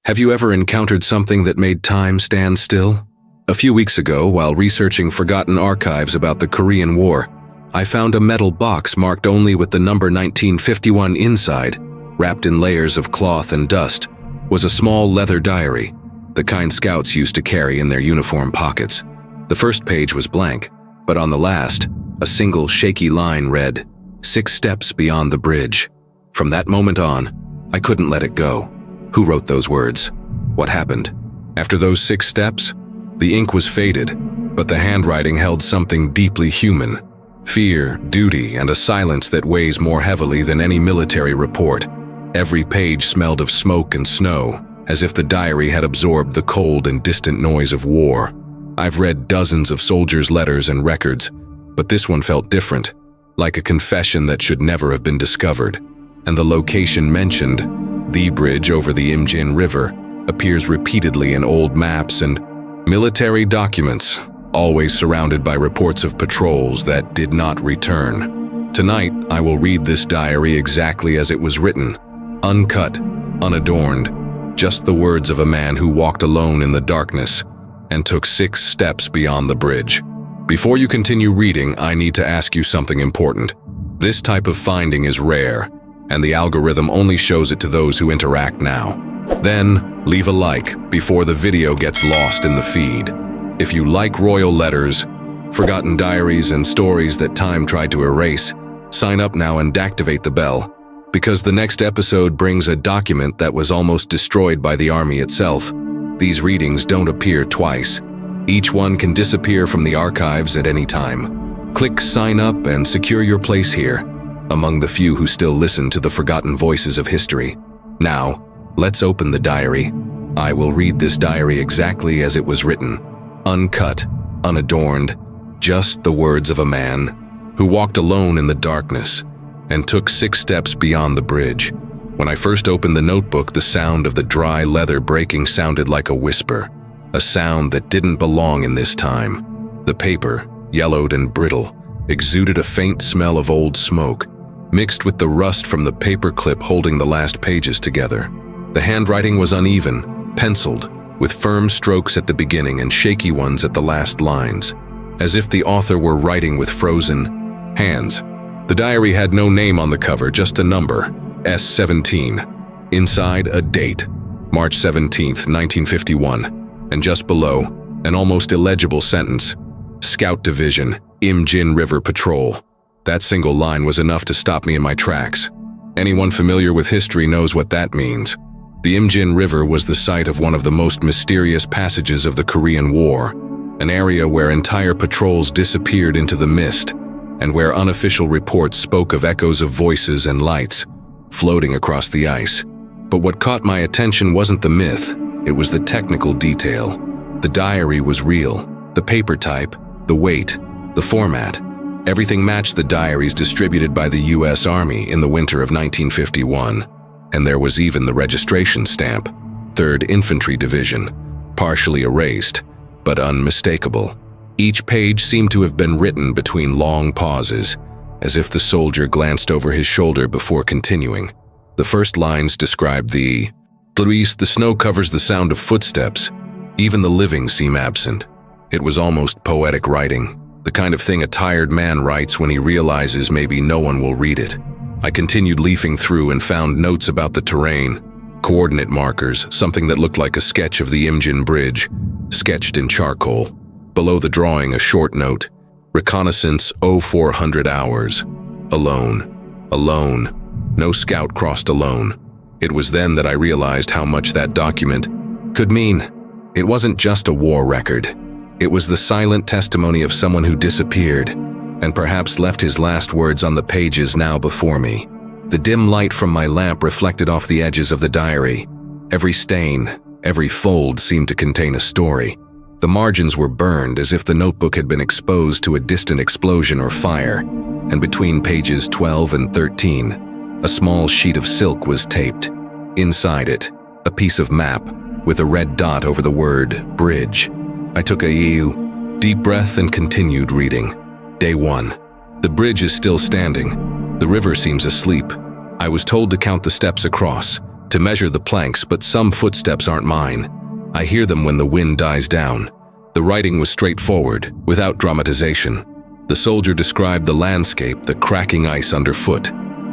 Have you ever encountered something that made time stand still? A few weeks ago, while researching forgotten archives about the Korean War, I found a metal box marked only with the number 1951 inside. Wrapped in layers of cloth and dust was a small leather diary, the kind scouts used to carry in their uniform pockets. The first page was blank, but on the last, a single shaky line read, 6 steps beyond the bridge. From that moment on, I couldn't let it go. Who wrote those words? What happened? After those 6 steps, the ink was faded, but the handwriting held something deeply human. Fear, duty, and a silence that weighs more heavily than any military report. Every page smelled of smoke and snow, as if the diary had absorbed the cold and distant noise of war. I've read dozens of soldiers' letters and records, but this one felt different, like a confession that should never have been discovered. And the location mentioned, the bridge over the Imjin River, appears repeatedly in old maps and military documents, always surrounded by reports of patrols that did not return. Tonight, I will read this diary exactly as it was written, uncut, unadorned, just the words of a man who walked alone in the darkness and took 6 steps beyond the bridge. Before you continue reading, I need to ask you something important. This type of finding is rare, and the algorithm only shows it to those who interact now. Then, leave a like before the video gets lost in the feed. If you like royal letters, forgotten diaries, and stories that time tried to erase, sign up now and activate the bell, because the next episode brings a document that was almost destroyed by the army itself. These readings don't appear twice. Each one can disappear from the archives at any time. Click sign up and secure your place here, among the few who still listen to the forgotten voices of history. Now, let's open the diary. I will read this diary exactly as it was written, uncut, unadorned, just the words of a man who walked alone in the darkness and took 6 steps beyond the bridge. When I first opened the notebook, the sound of the dry leather breaking sounded like a whisper, a sound that didn't belong in this time. The paper, yellowed and brittle, exuded a faint smell of old smoke, mixed with the rust from the paper clip holding the last pages together. The handwriting was uneven, penciled, with firm strokes at the beginning and shaky ones at the last lines, as if the author were writing with frozen hands. The diary had no name on the cover, just a number, S17. Inside, a date, March 17th, 1951, and just below, an almost illegible sentence, Scout Division, Imjin River Patrol. That single line was enough to stop me in my tracks. Anyone familiar with history knows what that means. The Imjin River was the site of one of the most mysterious passages of the Korean War, an area where entire patrols disappeared into the mist, and where unofficial reports spoke of echoes of voices and lights floating across the ice. But what caught my attention wasn't the myth, it was the technical detail. The diary was real. The paper type, the weight, the format, everything matched the diaries distributed by the U.S. Army in the winter of 1951. And there was even the registration stamp, 3rd Infantry Division, partially erased, but unmistakable. Each page seemed to have been written between long pauses, as if the soldier glanced over his shoulder before continuing. The first lines described the snow covers the sound of footsteps. Even the living seem absent. It was almost poetic writing, the kind of thing a tired man writes when he realizes maybe no one will read it. I continued leafing through and found notes about the terrain, coordinate markers, something that looked like a sketch of the Imjin Bridge, sketched in charcoal. Below the drawing, a short note, reconnaissance 0400 hours. Alone. Alone. No scout crossed alone. It was then that I realized how much that document could mean. It wasn't just a war record. It was the silent testimony of someone who disappeared, and perhaps left his last words on the pages now before me. The dim light from my lamp reflected off the edges of the diary. Every stain, every fold seemed to contain a story. The margins were burned as if the notebook had been exposed to a distant explosion or fire, and between pages 12 and 13, a small sheet of silk was taped. Inside it, a piece of map with a red dot over the word bridge. I took a deep breath and continued reading. Day 1. The bridge is still standing. The river seems asleep. I was told to count the steps across, to measure the planks, but some footsteps aren't mine. I hear them when the wind dies down. The writing was straightforward, without dramatization. The soldier described the landscape, the cracking ice underfoot,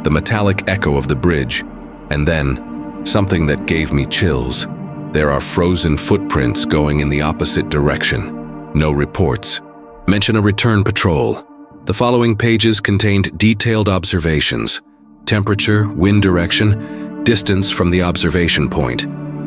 the metallic echo of the bridge, and then something that gave me chills. There are frozen footprints going in the opposite direction. No reports. Mention a return patrol. The following pages contained detailed observations: temperature, wind direction, distance from the observation point.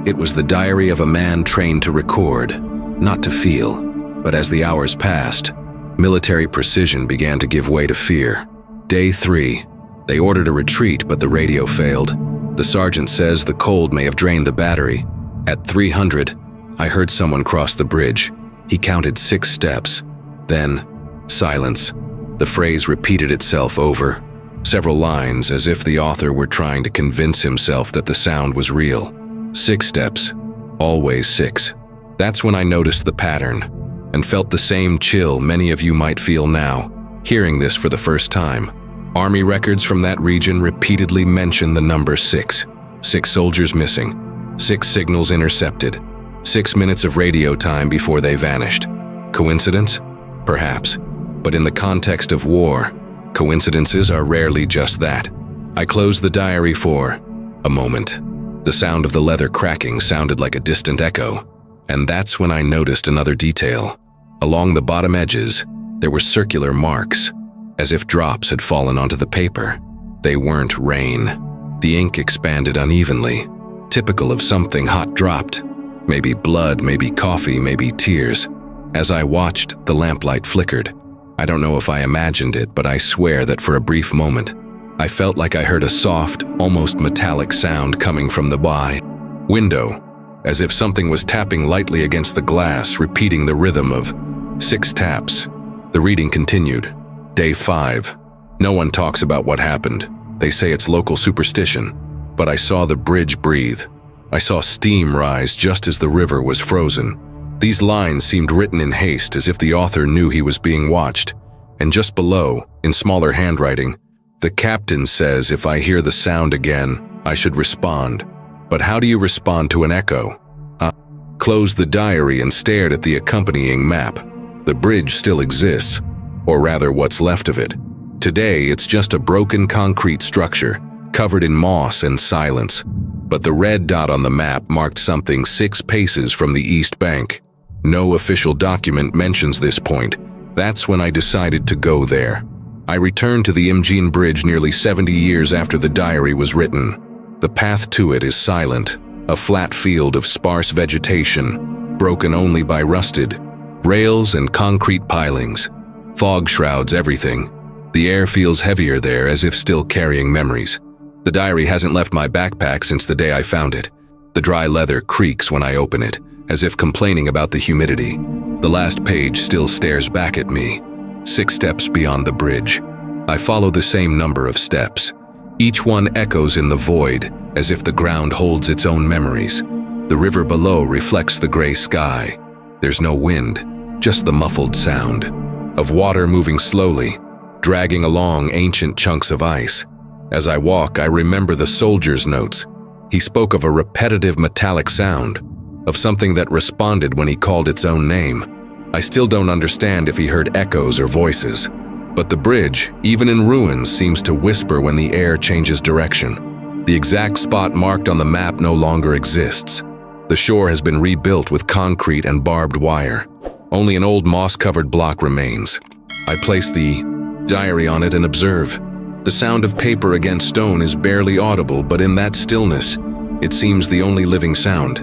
It was the diary of a man trained to record, not to feel. But as the hours passed, military precision began to give way to fear. Day 3. They ordered a retreat, but the radio failed. The sergeant says the cold may have drained the battery. At 300, I heard someone cross the bridge. He counted 6 steps. Then, silence. The phrase repeated itself over. Several lines, as if the author were trying to convince himself that the sound was real. 6 steps. Always 6. That's when I noticed the pattern, and felt the same chill many of you might feel now, hearing this for the first time. Army records from that region repeatedly mention the number 6. 6 soldiers missing, 6 signals intercepted, 6 minutes of radio time before they vanished. Coincidence? Perhaps. But in the context of war, coincidences are rarely just that. I closed the diary for a moment. The sound of the leather cracking sounded like a distant echo, and that's when I noticed another detail. Along the bottom edges, there were circular marks, as if drops had fallen onto the paper. They weren't rain. The ink expanded unevenly, typical of something hot dropped. Maybe blood, maybe coffee, maybe tears. As I watched, the lamplight flickered. I don't know if I imagined it, but I swear that for a brief moment, I felt like I heard a soft, almost metallic sound coming from the window, as if something was tapping lightly against the glass, repeating the rhythm of 6 taps. The reading continued. Day 5. No one talks about what happened. They say it's local superstition. But I saw the bridge breathe. I saw steam rise just as the river was frozen. These lines seemed written in haste, as if the author knew he was being watched. And just below, in smaller handwriting, the captain says if I hear the sound again, I should respond. But how do you respond to an echo? I closed the diary and stared at the accompanying map. The bridge still exists, or rather what's left of it. Today, it's just a broken concrete structure, covered in moss and silence. But the red dot on the map marked something 6 paces from the east bank. No official document mentions this point. That's when I decided to go there. I returned to the Imjin Bridge nearly 70 years after the diary was written. The path to it is silent, a flat field of sparse vegetation, broken only by rusted rails and concrete pilings. Fog shrouds everything. The air feels heavier there, as if still carrying memories. The diary hasn't left my backpack since the day I found it. The dry leather creaks when I open it, as if complaining about the humidity. The last page still stares back at me. 6 steps beyond the bridge. I follow the same number of steps. Each one echoes in the void, as if the ground holds its own memories. The river below reflects the gray sky. There's no wind, just the muffled sound of water moving slowly, dragging along ancient chunks of ice. As I walk, I remember the soldier's notes. He spoke of a repetitive metallic sound, of something that responded when he called its own name. I still don't understand if he heard echoes or voices. But the bridge, even in ruins, seems to whisper when the air changes direction. The exact spot marked on the map no longer exists. The shore has been rebuilt with concrete and barbed wire. Only an old moss-covered block remains. I place the diary on it and observe. The sound of paper against stone is barely audible, but in that stillness, it seems the only living sound.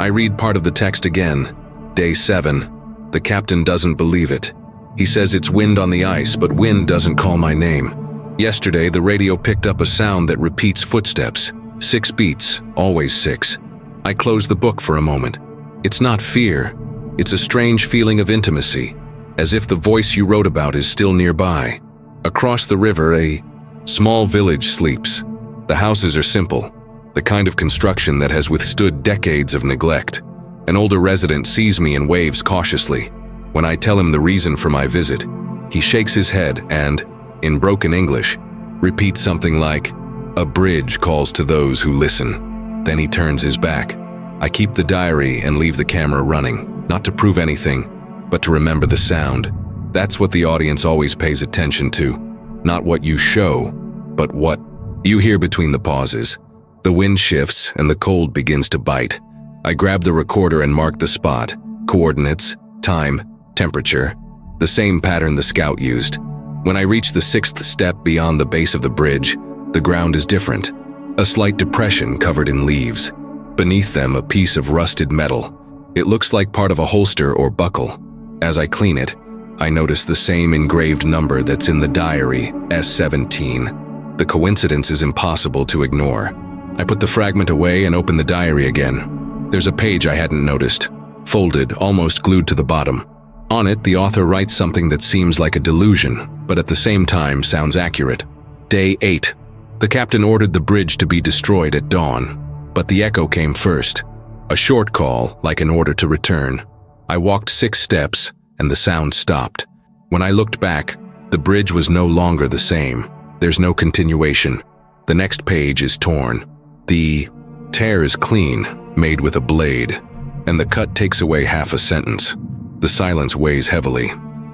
I read part of the text again. Day 7. The captain doesn't believe it. He says it's wind on the ice, but wind doesn't call my name. Yesterday, the radio picked up a sound that repeats footsteps. 6 beats, always 6. I close the book for a moment. It's not fear. It's a strange feeling of intimacy, as if the voice you wrote about is still nearby. Across the river, a small village sleeps. The houses are simple, the kind of construction that has withstood decades of neglect. An older resident sees me and waves cautiously. When I tell him the reason for my visit, he shakes his head and, in broken English, repeats something like, "A bridge calls to those who listen." Then he turns his back. I keep the diary and leave the camera running, not to prove anything, but to remember the sound. That's what the audience always pays attention to. Not what you show, but what you hear between the pauses. The wind shifts and the cold begins to bite. I grab the recorder and mark the spot. Coordinates, time, temperature. The same pattern the scout used. When I reach the 6th step beyond the base of the bridge, the ground is different. A slight depression covered in leaves. Beneath them, a piece of rusted metal. It looks like part of a holster or buckle. As I clean it, I notice the same engraved number that's in the diary, S17. The coincidence is impossible to ignore. I put the fragment away and open the diary again. There's a page I hadn't noticed, folded, almost glued to the bottom. On it, the author writes something that seems like a delusion, but at the same time sounds accurate. Day 8. The captain ordered the bridge to be destroyed at dawn, but the echo came first. A short call, like an order to return. I walked 6 steps, and the sound stopped. When I looked back, the bridge was no longer the same. There's no continuation. The next page is torn. The tear is clean, made with a blade, and the cut takes away half a sentence. The silence weighs heavily.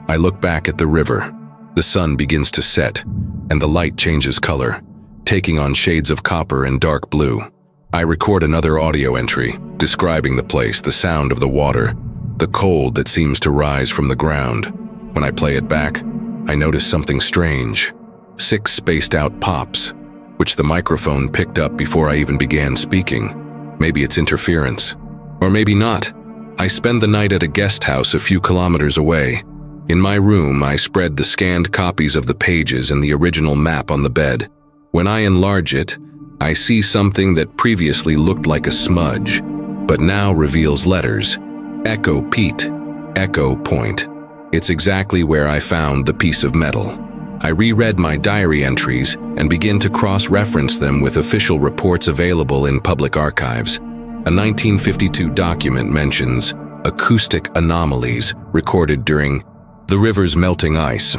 I look back at the river. The sun begins to set, and the light changes color, taking on shades of copper and dark blue. I record another audio entry, describing the place, the sound of the water, the cold that seems to rise from the ground. When I play it back, I notice something strange. 6 spaced-out pops, which the microphone picked up before I even began speaking. Maybe it's interference. Or maybe not. I spend the night at a guest house a few kilometers away. In my room, I spread the scanned copies of the pages and the original map on the bed. When I enlarge it, I see something that previously looked like a smudge, but now reveals letters. Echo Pete, Echo Point. It's exactly where I found the piece of metal. I reread my diary entries and begin to cross-reference them with official reports available in public archives. A 1952 document mentions acoustic anomalies recorded during the river's melting ice.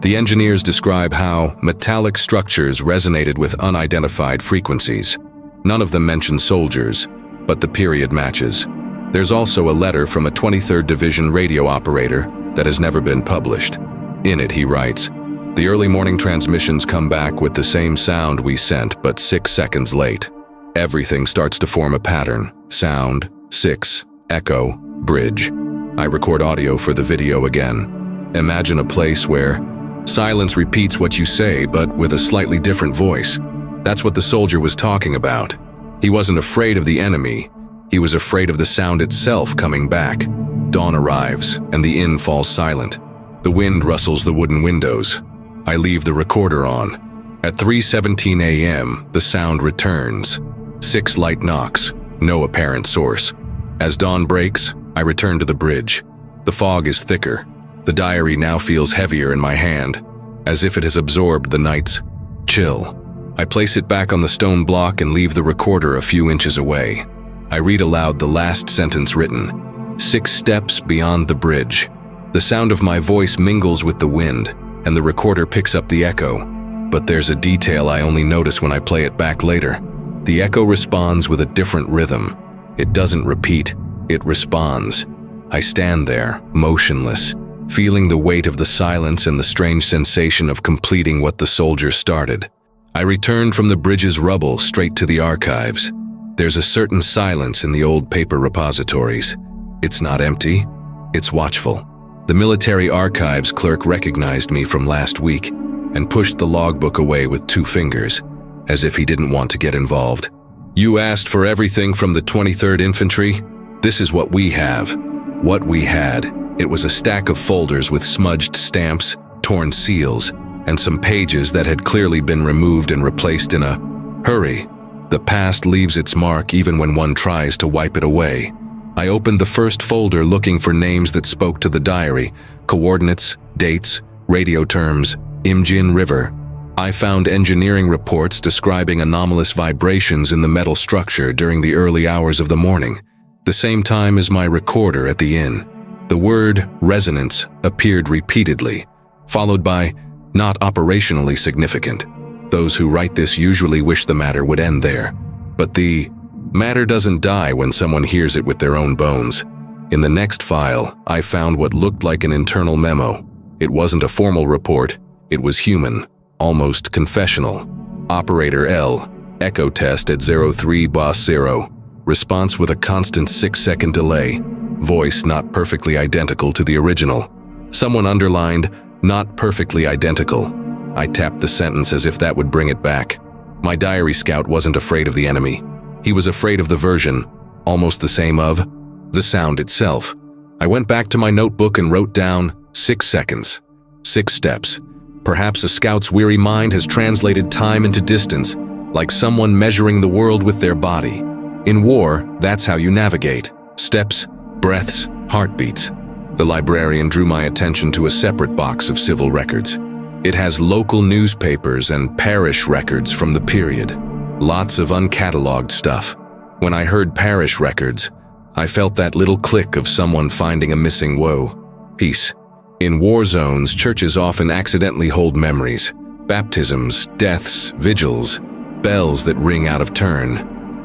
The engineers describe how metallic structures resonated with unidentified frequencies. None of them mention soldiers, but the period matches. There's also a letter from a 23rd Division radio operator that has never been published. In it, he writes, "The early morning transmissions come back with the same sound we sent, but 6 seconds late. Everything starts to form a pattern. Sound, 6, echo, bridge." I record audio for the video again. Imagine a place where silence repeats what you say, but with a slightly different voice. That's what the soldier was talking about. He wasn't afraid of the enemy. He was afraid of the sound itself coming back. Dawn arrives, and the inn falls silent. The wind rustles the wooden windows. I leave the recorder on. At 3:17 a.m., the sound returns. 6 light knocks, no apparent source. As dawn breaks, I return to the bridge. The fog is thicker. The diary now feels heavier in my hand, as if it has absorbed the night's chill. I place it back on the stone block and leave the recorder a few inches away. I read aloud the last sentence written, 6 steps beyond the bridge. The sound of my voice mingles with the wind, and the recorder picks up the echo. But there's a detail I only notice when I play it back later. The echo responds with a different rhythm. It doesn't repeat, it responds. I stand there, motionless, feeling the weight of the silence and the strange sensation of completing what the soldier started. I returned from the bridge's rubble straight to the archives. There's a certain silence in the old paper repositories. It's not empty, it's watchful. The military archives clerk recognized me from last week and pushed the logbook away with 2 fingers, as if he didn't want to get involved. "You asked for everything from the 23rd Infantry? This is what we have." What we had. It was a stack of folders with smudged stamps, torn seals, and some pages that had clearly been removed and replaced in a hurry. The past leaves its mark even when one tries to wipe it away. I opened the first folder looking for names that spoke to the diary, coordinates, dates, radio terms, Imjin River. I found engineering reports describing anomalous vibrations in the metal structure during the early hours of the morning, the same time as my recorder at the inn. The word resonance appeared repeatedly, followed by not operationally significant. Those who write this usually wish the matter would end there, but the Matter doesn't die when someone hears it with their own bones. In the next file, I found what looked like an internal memo. It wasn't a formal report. It was human, almost confessional. Operator L, echo test at 03 boss 0. Response with a constant 6-second delay. Voice not perfectly identical to the original. Someone underlined, not perfectly identical. I tapped the sentence as if that would bring it back. My diary scout wasn't afraid of the enemy. He was afraid of the version, almost the same of, the sound itself. I went back to my notebook and wrote down 6 seconds, 6 steps. Perhaps a scout's weary mind has translated time into distance, like someone measuring the world with their body. In war, that's how you navigate. Steps, breaths, heartbeats. The librarian drew my attention to a separate box of civil records. It has local newspapers and parish records from the period. Lots of uncatalogued stuff. When I heard parish records, I felt that little click of someone finding a missing woe. Peace. In war zones, churches often accidentally hold memories. Baptisms, deaths, vigils, bells that ring out of turn.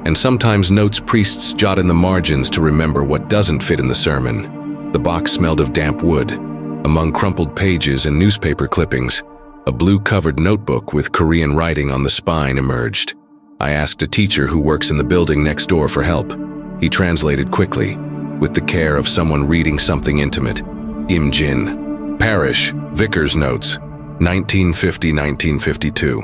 And sometimes notes priests jot in the margins to remember what doesn't fit in the sermon. The box smelled of damp wood. Among crumpled pages and newspaper clippings, a blue-covered notebook with Korean writing on the spine emerged. I asked a teacher who works in the building next door for help. He translated quickly, with the care of someone reading something intimate. Imjin. Parish, Vicar's Notes, 1950-1952.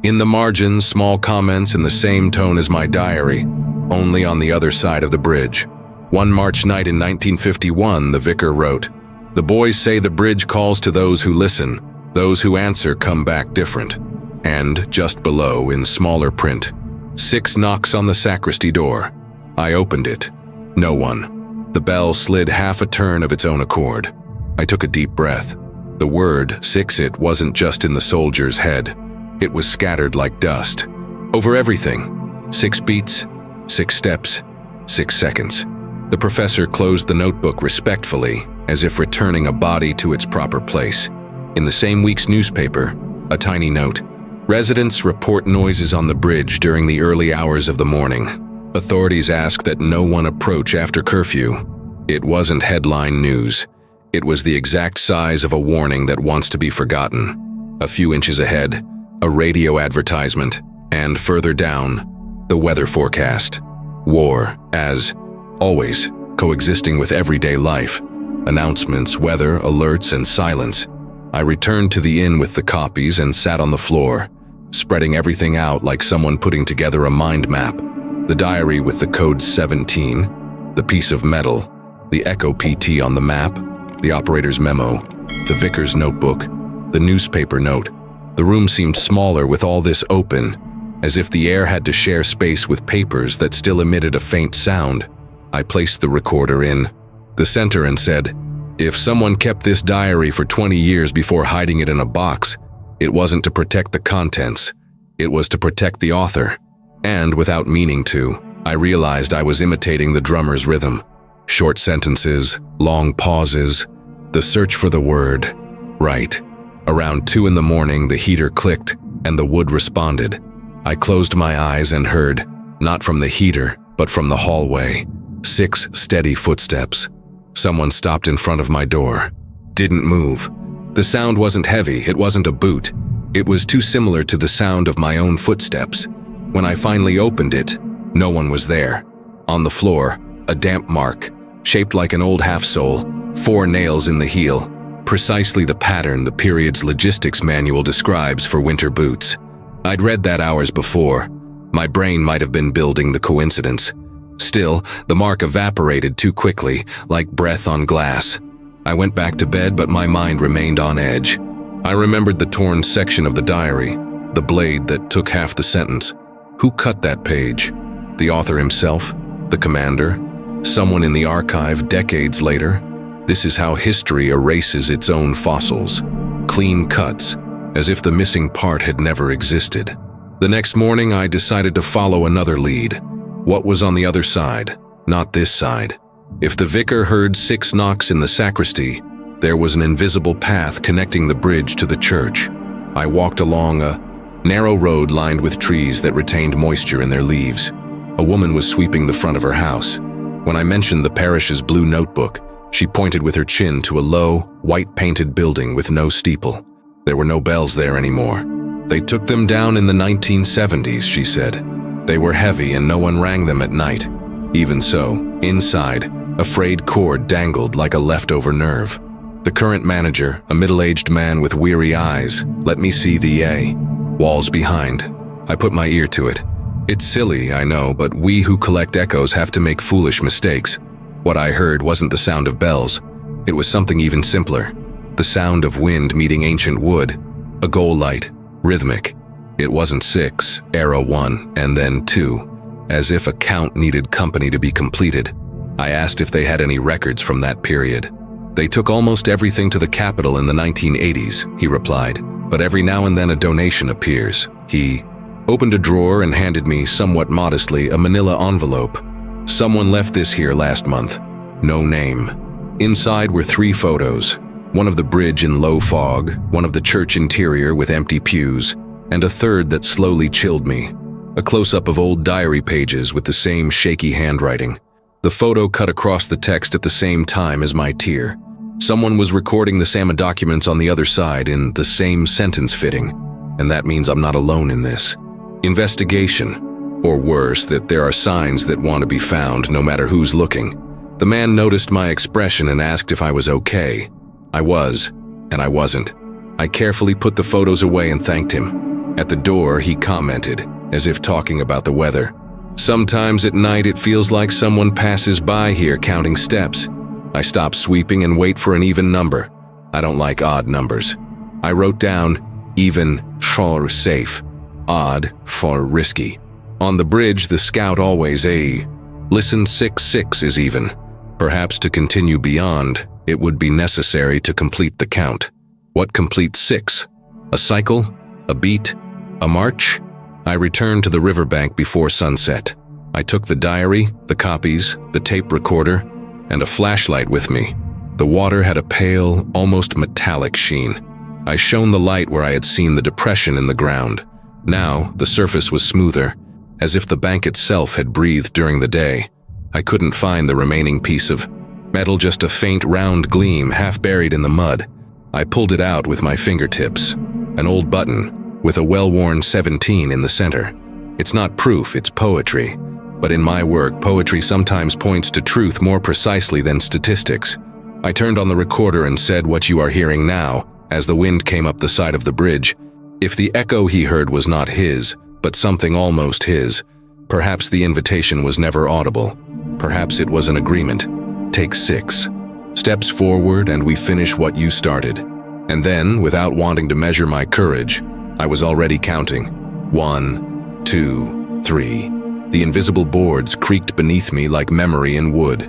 In the margins, small comments in the same tone as my diary, only on the other side of the bridge. One March night in 1951, the vicar wrote, "The boys say the bridge calls to those who listen. Those who answer come back different." And just below, in smaller print, 6 knocks on the sacristy door. I opened it. No one. The bell slid half a turn of its own accord. I took a deep breath. The word, 6 it, wasn't just in the soldier's head. It was scattered like dust. Over everything. 6 beats, 6 steps, 6 seconds. The professor closed the notebook respectfully, as if returning a body to its proper place. In the same week's newspaper, a tiny note. Residents report noises on the bridge during the early hours of the morning. Authorities ask that no one approach after curfew. It wasn't headline news. It was the exact size of a warning that wants to be forgotten. A few inches ahead, a radio advertisement, and further down, the weather forecast. War, as always, coexisting with everyday life. Announcements, weather, alerts, and silence. I returned to the inn with the copies and sat on the floor, spreading everything out like someone putting together a mind map. The diary with the code 17, the piece of metal, the Echo PT on the map, the operator's memo, the vicar's notebook, the newspaper note. The room seemed smaller with all this open, as if the air had to share space with papers that still emitted a faint sound. I placed the recorder in the center and said, if someone kept this diary for 20 years before hiding it in a box, it wasn't to protect the contents, it was to protect the author. And without meaning to, I realized I was imitating the drummer's rhythm. Short sentences, long pauses, the search for the word. Right. Around 2 in the morning, the heater clicked and the wood responded. I closed my eyes and heard, not from the heater, but from the hallway, 6 steady footsteps. Someone stopped in front of my door. Didn't move. The sound wasn't heavy, it wasn't a boot. It was too similar to the sound of my own footsteps. When I finally opened it, no one was there. On the floor, a damp mark, shaped like an old half-sole, 4 nails in the heel, precisely the pattern the period's logistics manual describes for winter boots. I'd read that hours before. My brain might have been building the coincidence. Still, the mark evaporated too quickly, like breath on glass. I went back to bed, but my mind remained on edge. I remembered the torn section of the diary, the blade that took half the sentence. Who cut that page? The author himself? The commander? Someone in the archive decades later? This is how history erases its own fossils. Clean cuts, as if the missing part had never existed. The next morning, I decided to follow another lead. What was on the other side? Not this side. If the vicar heard 6 knocks in the sacristy, there was an invisible path connecting the bridge to the church. I walked along a narrow road lined with trees that retained moisture in their leaves. A woman was sweeping the front of her house. When I mentioned the parish's blue notebook, she pointed with her chin to a low, white-painted building with no steeple. There were no bells there anymore. They took them down in the 1970s, she said. They were heavy and no one rang them at night. Even so, inside, a frayed cord dangled like a leftover nerve. The current manager, a middle-aged man with weary eyes, let me see the walls behind. I put my ear to it. It's silly, I know, but we who collect echoes have to make foolish mistakes. What I heard wasn't the sound of bells. It was something even simpler. The sound of wind meeting ancient wood. A goal light, rhythmic. It wasn't 6, arrow 1, and then 2, as if a count needed company to be completed. I asked if they had any records from that period. They took almost everything to the Capitol in the 1980s, he replied, but every now and then a donation appears. He opened a drawer and handed me, somewhat modestly, a manila envelope. Someone left this here last month. No name. Inside were 3 photos. One of the bridge in low fog, one of the church interior with empty pews, and a third that slowly chilled me. A close-up of old diary pages with the same shaky handwriting. The photo cut across the text at the same time as my tear. Someone was recording the SAMA documents on the other side in the same sentence fitting, and that means I'm not alone in this. Investigation, or worse, that there are signs that want to be found no matter who's looking. The man noticed my expression and asked if I was okay. I was, and I wasn't. I carefully put the photos away and thanked him. At the door, he commented, as if talking about the weather. Sometimes at night it feels like someone passes by here counting steps. I stop sweeping and wait for an even number. I don't like odd numbers. I wrote down, even for safe, odd for risky. On the bridge, the scout always listen 6-6 is even. Perhaps to continue beyond, it would be necessary to complete the count. What completes 6? A cycle? A beat? A march? I returned to the riverbank before sunset. I took the diary, the copies, the tape recorder, and a flashlight with me. The water had a pale, almost metallic sheen. I shone the light where I had seen the depression in the ground. Now, the surface was smoother, as if the bank itself had breathed during the day. I couldn't find the remaining piece of metal, just a faint round gleam half buried in the mud. I pulled it out with my fingertips. An old button, with a well-worn 17 in the center. It's not proof, it's poetry. But in my work, poetry sometimes points to truth more precisely than statistics. I turned on the recorder and said what you are hearing now, as the wind came up the side of the bridge. If the echo he heard was not his, but something almost his, perhaps the invitation was never audible. Perhaps it was an agreement. Take 6 steps forward and we finish what you started. And then, without wanting to measure my courage, I was already counting. 1, 2, 3. The invisible boards creaked beneath me like memory in wood.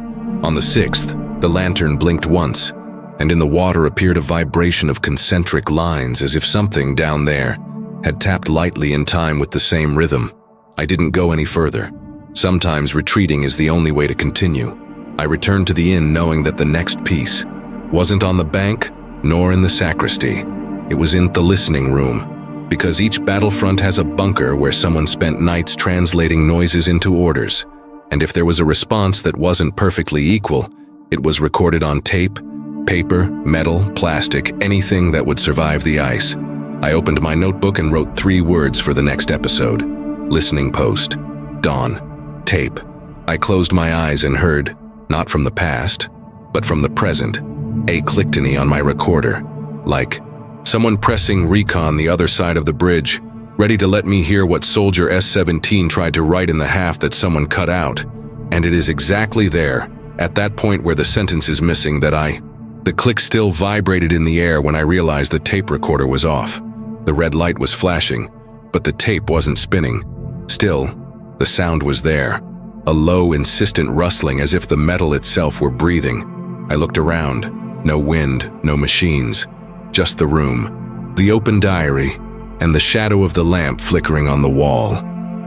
On the 6th, the lantern blinked once, and in the water appeared a vibration of concentric lines as if something down there had tapped lightly in time with the same rhythm. I didn't go any further. Sometimes retreating is the only way to continue. I returned to the inn knowing that the next piece wasn't on the bank nor in the sacristy. It was in the listening room, because each battlefront has a bunker where someone spent nights translating noises into orders. And if there was a response that wasn't perfectly equal, it was recorded on tape, paper, metal, plastic, anything that would survive the ice. I opened my notebook and wrote 3 words for the next episode. Listening post. Dawn. Tape. I closed my eyes and heard, not from the past, but from the present, a clickety on my recorder, like someone pressing recon the other side of the bridge, ready to let me hear what Soldier S-17 tried to write in the half that someone cut out. And it is exactly there, at that point where the sentence is missing, that the click still vibrated in the air when I realized the tape recorder was off. The red light was flashing, but the tape wasn't spinning. Still, the sound was there, a low, insistent rustling as if the metal itself were breathing. I looked around. No wind, no machines, just the room, the open diary, and the shadow of the lamp flickering on the wall.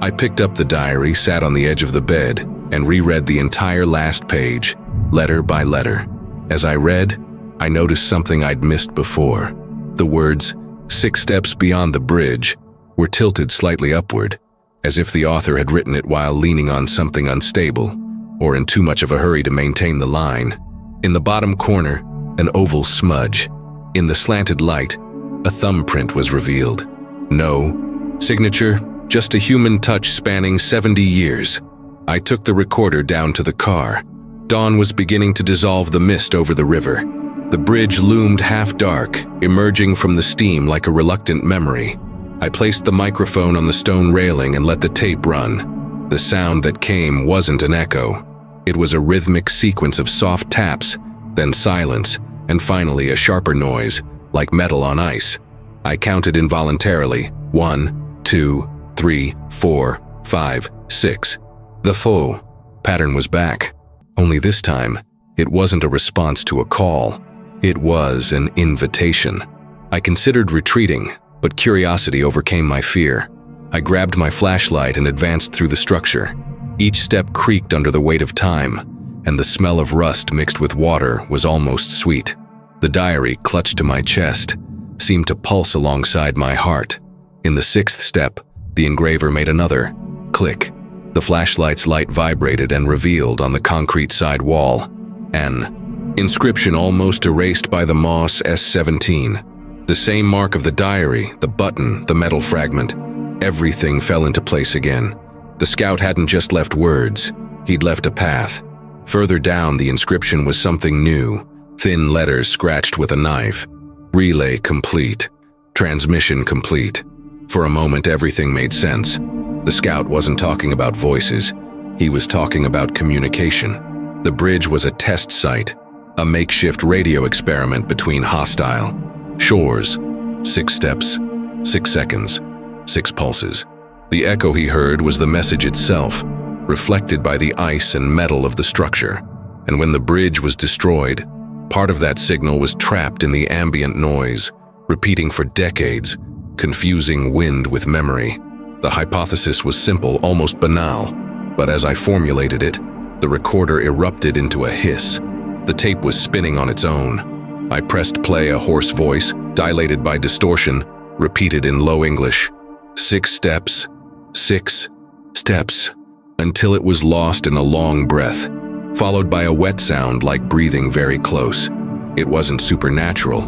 I picked up the diary, sat on the edge of the bed, and reread the entire last page, letter by letter. As I read, I noticed something I'd missed before. The words, 6 steps beyond the bridge, were tilted slightly upward, as if the author had written it while leaning on something unstable, or in too much of a hurry to maintain the line. In the bottom corner, an oval smudge. In the slanted light, a thumbprint was revealed. No signature, just a human touch spanning 70 years. I took the recorder down to the car. Dawn was beginning to dissolve the mist over the river. The bridge loomed half dark, emerging from the steam like a reluctant memory. I placed the microphone on the stone railing and let the tape run. The sound that came wasn't an echo. It was a rhythmic sequence of soft taps, then silence, and finally a sharper noise, like metal on ice. I counted involuntarily. 1, 2, 3, 4, 5, 6. The full pattern was back. Only this time, it wasn't a response to a call. It was an invitation. I considered retreating, but curiosity overcame my fear. I grabbed my flashlight and advanced through the structure. Each step creaked under the weight of time, and the smell of rust mixed with water was almost sweet. The diary, clutched to my chest, seemed to pulse alongside my heart. In the 6th step, the engraver made another click. The flashlight's light vibrated and revealed on the concrete side wall an inscription almost erased by the moss S17. The same mark of the diary, the button, the metal fragment. Everything fell into place again. The scout hadn't just left words, he'd left a path. Further down, the inscription was something new. Thin letters scratched with a knife. Relay complete. Transmission complete. For a moment, everything made sense. The scout wasn't talking about voices. He was talking about communication. The bridge was a test site, a makeshift radio experiment between hostile shores. 6 steps, 6 seconds, 6 pulses. The echo he heard was the message itself, reflected by the ice and metal of the structure. And when the bridge was destroyed, part of that signal was trapped in the ambient noise, repeating for decades, confusing wind with memory. The hypothesis was simple, almost banal, but as I formulated it, the recorder erupted into a hiss. The tape was spinning on its own. I pressed play. A hoarse voice, dilated by distortion, repeated in low English, 6 steps, 6 steps, until it was lost in a long breath, followed by a wet sound like breathing very close. It wasn't supernatural.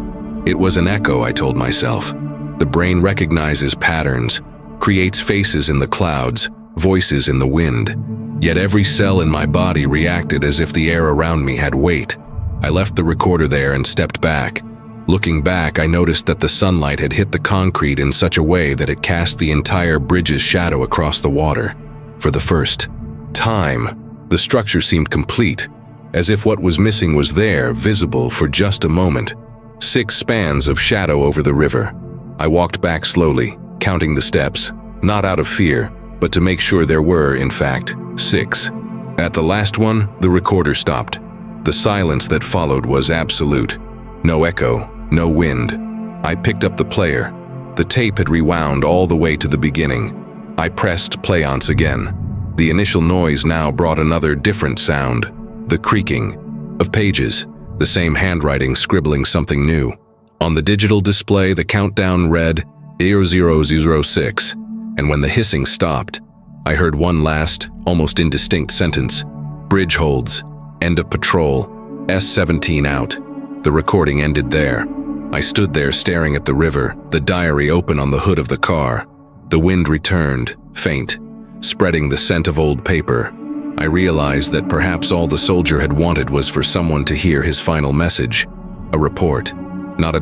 It was an echo, I told myself. The brain recognizes patterns, creates faces in the clouds, voices in the wind. Yet every cell in my body reacted as if the air around me had weight. I left the recorder there and stepped back. Looking back, I noticed that the sunlight had hit the concrete in such a way that it cast the entire bridge's shadow across the water. For the first time, the structure seemed complete, as if what was missing was there, visible for just a moment. 6 spans of shadow over the river. I walked back slowly, counting the steps, not out of fear, but to make sure there were, in fact, 6. At the last one, the recorder stopped. The silence that followed was absolute. No echo, no wind. I picked up the player. The tape had rewound all the way to the beginning. I pressed play once again. The initial noise now brought another different sound, the creaking of pages, the same handwriting scribbling something new. On the digital display, the countdown read 0006, and when the hissing stopped, I heard one last, almost indistinct sentence. Bridge holds. End of patrol. S17 out. The recording ended there. I stood there staring at the river, the diary open on the hood of the car. The wind returned, faint, spreading the scent of old paper. I realized that perhaps all the soldier had wanted was for someone to hear his final message. A report, not a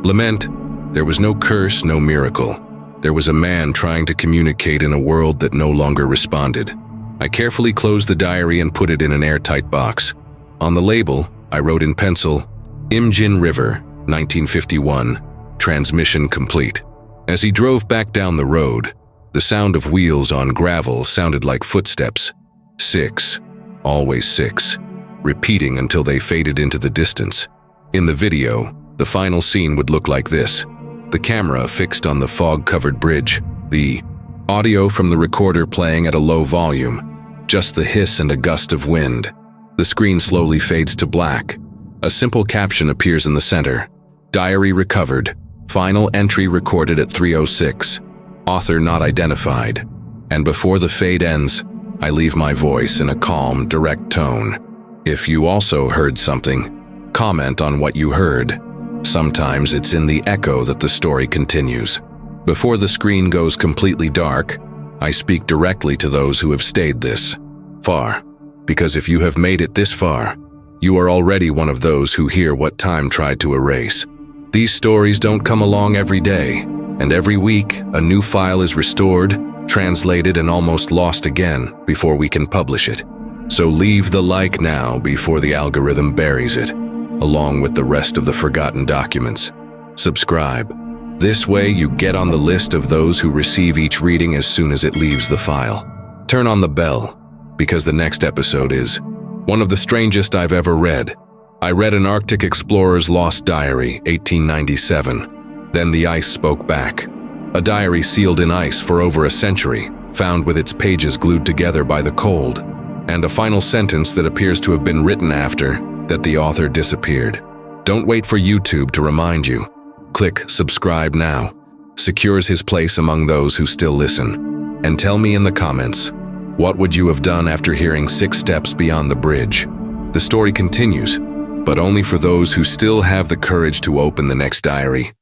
lament. There was no curse, no miracle. There was a man trying to communicate in a world that no longer responded. I carefully closed the diary and put it in an airtight box. On the label, I wrote in pencil, Imjin River, 1951, transmission complete. As he drove back down the road, the sound of wheels on gravel sounded like footsteps. 6, always 6, repeating until they faded into the distance. In the video, the final scene would look like this. The camera fixed on the fog-covered bridge, the audio from the recorder playing at a low volume, just the hiss and a gust of wind. The screen slowly fades to black. A simple caption appears in the center. Diary recovered. Final entry recorded at 3:06. Author not identified. And before the fade ends, I leave my voice in a calm, direct tone. If you also heard something, comment on what you heard. Sometimes it's in the echo that the story continues. Before the screen goes completely dark, I speak directly to those who have stayed this far. Because if you have made it this far, you are already one of those who hear what time tried to erase. These stories don't come along every day, and every week a new file is restored, translated, and almost lost again before we can publish it. So leave the like now before the algorithm buries it, along with the rest of the forgotten documents. Subscribe. This way you get on the list of those who receive each reading as soon as it leaves the file. Turn on the bell, because the next episode is one of the strangest I've ever read. I read an Arctic explorer's lost diary, 1897. Then the ice spoke back. A diary sealed in ice for over a century, found with its pages glued together by the cold, and a final sentence that appears to have been written after that the author disappeared. Don't wait for YouTube to remind you. Click subscribe now. Secures his place among those who still listen. And tell me in the comments, what would you have done after hearing 6 steps beyond the bridge? The story continues, but only for those who still have the courage to open the next diary.